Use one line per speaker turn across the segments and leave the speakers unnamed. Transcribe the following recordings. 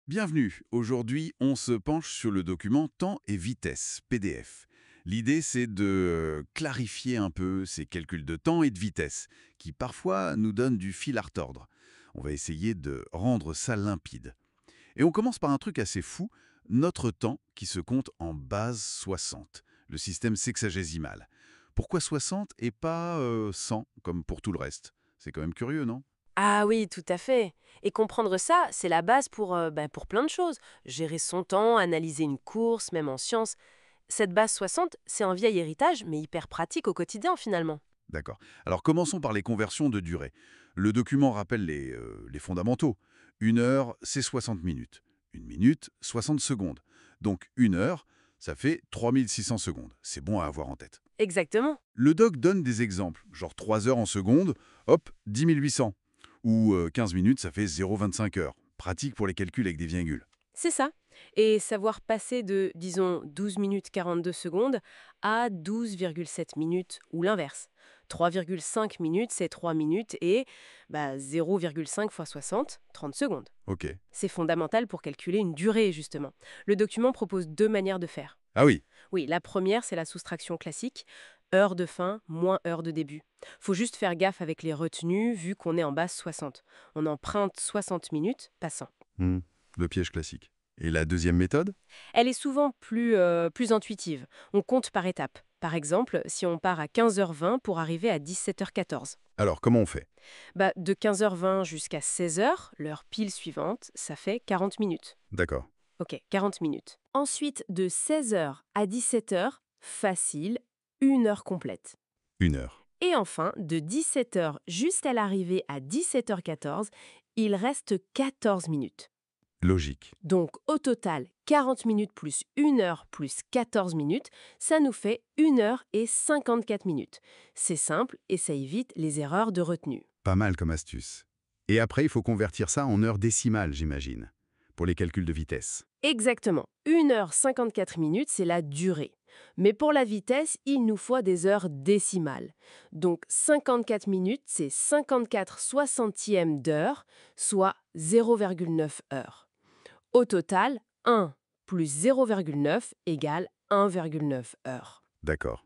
Bienvenue. Aujourd'hui, on se penche sur le document temps et vitesse, PDF. L'idée, c'est de clarifier un peu ces calculs de temps et de vitesse, qui parfois nous donnent du fil à retordre. On va essayer de rendre ça limpide. Et on commence par un truc assez fou, notre temps qui se compte en base 60, le système sexagésimal. Pourquoi 60 et pas 100 comme pour tout le reste? C'est quand même curieux, non?
Ah oui, tout à fait. Et comprendre ça, c'est la base pour plein de choses. Gérer son temps, analyser une course, même en sciences. Cette base 60, c'est un vieil héritage, mais hyper pratique au quotidien finalement.
D'accord. Alors commençons par les conversions de durée. Le document rappelle les fondamentaux. Une heure, c'est 60 minutes. Une minute, 60 secondes. Donc une heure, ça fait 3600 secondes. C'est bon à avoir en tête.
Exactement.
Le doc donne des exemples, genre 3 heures en secondes, hop, 10 800. Ou 15 minutes, ça fait 0,25 heures. Pratique pour les calculs avec des virgules.
C'est ça. Et savoir passer de, disons, 12 minutes 42 secondes à 12,7 minutes ou l'inverse. 3,5 minutes, c'est 3 minutes et 0,5 fois 60, 30 secondes.
Ok.
C'est fondamental pour calculer une durée, justement. Le document propose deux manières de faire.
Ah oui,
Oui, la première, c'est la soustraction classique. Heure de fin moins heure de début. Faut juste faire gaffe avec les retenues vu qu'on est en base 60. On emprunte 60 minutes, pas 100.
hmm, le piège classique. Et la deuxième méthode?
Elle est souvent plus intuitive. On compte par étapes. Par exemple, si on part à 15h20 pour arriver à 17h14.
Alors comment on fait?
De 15h20 jusqu'à 16h, l'heure pile suivante, ça fait 40 minutes.
D'accord.
Ok, 40 minutes. Ensuite, de 16h à 17h, facile, une heure complète.
Une heure.
Et enfin, de 17h jusqu'à l'arrivée à 17h14, il reste 14 minutes.
Logique.
Donc au total, 40 minutes plus 1 heure plus 14 minutes, ça nous fait 1 heure et 54 minutes. C'est simple et ça évite les erreurs de retenue.
Pas mal comme astuce. Et après, il faut convertir ça en heures décimales, j'imagine, pour les calculs de vitesse.
Exactement. 1 heure 54 minutes, c'est la durée. Mais pour la vitesse, il nous faut des heures décimales. Donc 54 minutes, c'est 54 soixantièmes d'heure, soit 0,9 heures. Au total, 1 plus 0,9 égale 1,9 heures.
D'accord.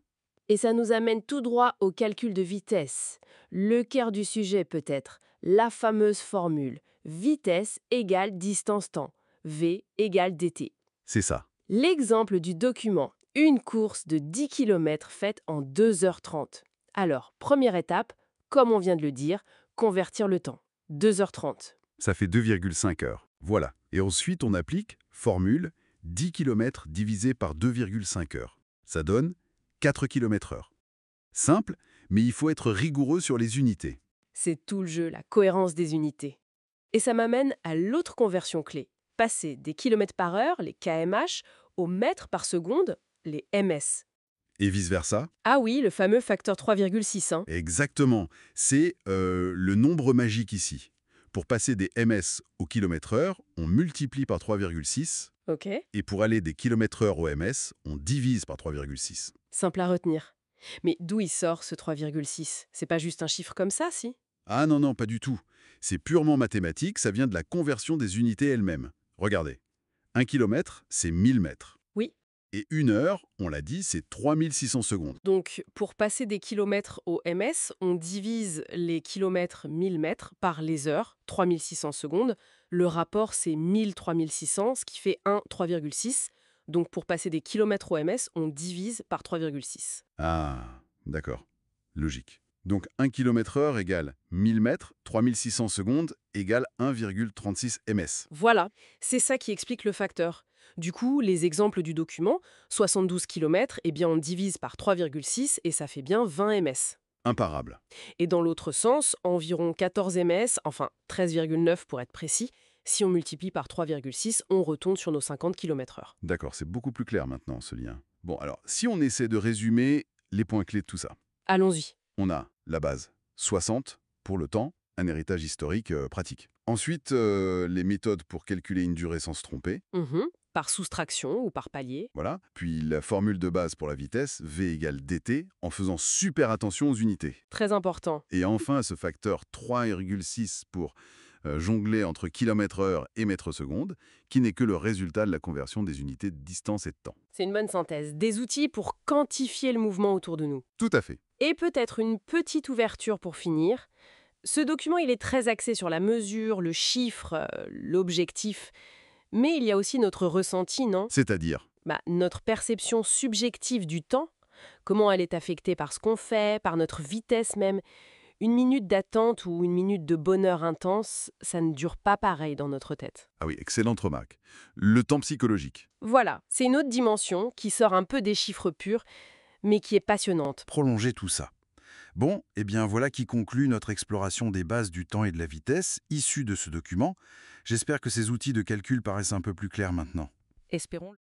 Et ça nous amène tout droit au calcul de vitesse. Le cœur du sujet peut-être, la fameuse formule vitesse égale distance-temps, V égale dt.
C'est ça.
L'exemple du document, une course de 10 km faite en 2h30. Alors, première étape, comme on vient de le dire, convertir le temps. 2h30.
Ça fait 2,5 heures. Voilà. Et ensuite, on applique formule 10 km divisé par 2,5 heures. Ça donne 4 km/h. Simple, mais il faut être rigoureux sur les unités.
C'est tout le jeu, la cohérence des unités. Et ça m'amène à l'autre conversion clé. Passer des kilomètres par heure, les kmh, au mètres par seconde, les ms.
Et vice-versa?
Ah oui, le fameux facteur 3,6. Hein.
Exactement. C'est le nombre magique ici. Pour passer des ms au kilomètre-heure, on multiplie par 3,6.
Ok,
Et pour aller des kilomètres-heure au ms, on divise par 3,6.
simple à retenir. Mais d'où il sort ce 3,6? C'est pas juste un chiffre comme ça, si?
Ah non, non, pas du tout. C'est purement mathématique, ça vient de la conversion des unités elles-mêmes. Regardez, 1 kilomètre, c'est 1000 mètres.
Oui.
Et une heure, on l'a dit, c'est 3600 secondes.
Donc, pour passer des kilomètres au ms, on divise les kilomètres 1000 mètres par les heures, 3600 secondes. Le rapport, c'est 1000-3600, ce qui fait 1, 3,6. Donc, pour passer des kilomètres au ms, on divise par 3,6.
Ah, d'accord. Logique. Donc 1 km/h égale 1000 mètres, 3600 secondes égale 1,36 ms.
Voilà, c'est ça qui explique le facteur. Du coup, les exemples du document, 72 km, eh bien on divise par 3,6 et ça fait bien 20 ms.
Imparable.
Et dans l'autre sens, environ 14 ms, enfin 13,9 pour être précis, si on multiplie par 3,6, on retourne sur nos 50 km/h.
D'accord, c'est beaucoup plus clair maintenant, ce lien. Bon, alors, si on essaie de résumer les points clés de tout ça,
Allons-y.
on a la base 60 pour le temps, un héritage historique pratique. Ensuite, les méthodes pour calculer une durée sans se tromper.
Par soustraction ou par palier.
Voilà. Puis la formule de base pour la vitesse, V égale dt, en faisant super attention aux unités.
Très important.
Et enfin, ce facteur 3,6 pour jongler entre kilomètres-heure et mètres-secondes, qui n'est que le résultat de la conversion des unités de distance et de temps.
C'est une bonne synthèse. Des outils pour quantifier le mouvement autour de nous.
Tout à fait.
Et peut-être une petite ouverture pour finir. Ce document, il est très axé sur la mesure, le chiffre, l'objectif. Mais il y a aussi notre ressenti, non?
C'est-à-dire,
Notre perception subjective du temps, comment elle est affectée par ce qu'on fait, par notre vitesse même. Une minute d'attente ou une minute de bonheur intense, ça ne dure pas pareil dans notre tête.
ah oui, excellente remarque, le temps psychologique.
Voilà, c'est une autre dimension qui sort un peu des chiffres purs, mais qui est passionnante.
Prolonger tout ça. Bon, eh bien voilà qui conclut notre exploration des bases du temps et de la vitesse, issue de ce document. J'espère que ces outils de calcul paraissent un peu plus clairs maintenant.
Espérons.